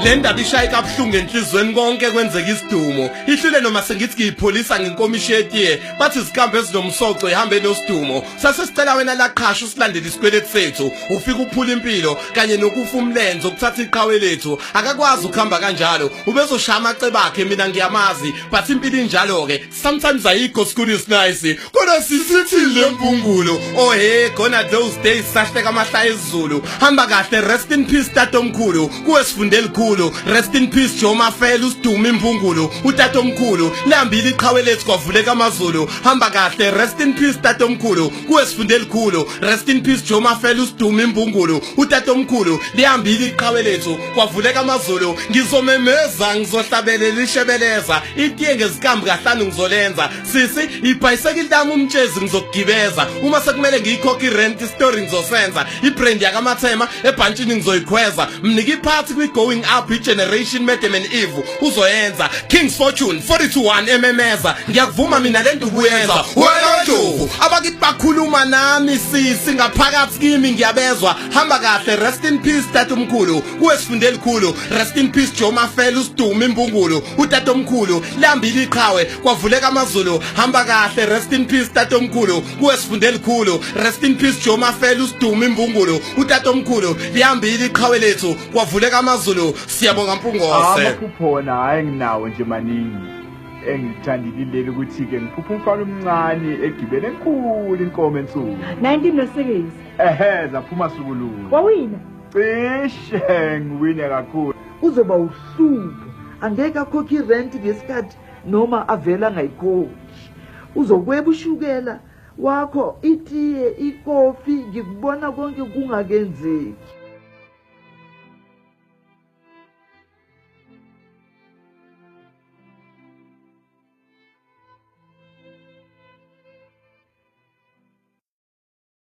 Lendaba ishaya kabuhlungu enhlizweni konke kwenzeka isidumo. Ihlule noma sengithi ngiyipholisa ngenkomishi yetiye, bathi izikambe ezinomsoco ihambe nosidumo. Sasesicela wena laqhasha usilandele isikweletu sethu. Ufika uphula impilo kanye nokufa umlenze ukuthatha iqhawe lethu. Akakwazi ukuhamba kanjalo. Ubezoshaya amaceba akhe mina ngiyamazi, but impilo injalo ke. Sometimes ayikho school is nice. Kodwa sisithi lempungulo. Oh hey, gonna those days sahleka amahla ezulu. Hamba kahle, rest in peace tatomkhulu. Kuwesifundela khulu, rest in peace Joe Mafela usiduma impungulo. Utatomkhulu, lambili iqhawe lethu kwavuleka amazulu. Hamba kahle, rest in peace tatomkhulu. Kuwesifundela khulu, rest in peace Joe Mafela usiduma impungulo. Utatomkhulu, lambili iqhawe lethu kwavuleka amazulu. Ngizomemeza ngizohlabelela ishebeleza. Itiye ngezikambi kahlanu ngizolenza. Sisi, ibhayisekile lami umtshezi ngizokugibeza. Uma sekumele ngiyikhokhe irent story ngizosenza. Ibrand yakamathema ebhantshini ngizoyikhweza. Mnika iphathi kwi-going up i-generation Madam and Eve uzoyenza. King's Fortune 42-1 mmeza. Ngiyakuvuma mina le nto ubuyenza. Wena Ndlovu, abakithi bakhuluma nami sisi ngaphakathi kimi ngiyabezwa. Hamba kahle, rest in peace tatomkhulu. Kuwesifundela khulu, rest in peace Joe Mafela usiduma impungulo. Utatomkhulu, lambili iqhawe kwavuleka amazulu. Hamba kahle, rest in peace tatomkhulu. Kuwesifundela khulu, rest in peace Joe Mafela usiduma impungulo. Utatomkhulu, lambili iqhawe lethu kwavuleka amazulu. Siyabonga Mpungose. Amaphupho hayi nginawo nje maningi. Engithandile ukuthi ke ngiphupha umfana omncane egibele enkulu inkomo ensuku. 19 nosekezi. Zaphuma sukululu. Wawina? Cishe ngiwine kakhulu. Uzoba uhlupho. Angeke akhokhe irent ngesikhathi noma avela ngayikhokhi. Uzokweba ushukela wakho, itiye, ikofi, ngikubona konke kungakenzeki.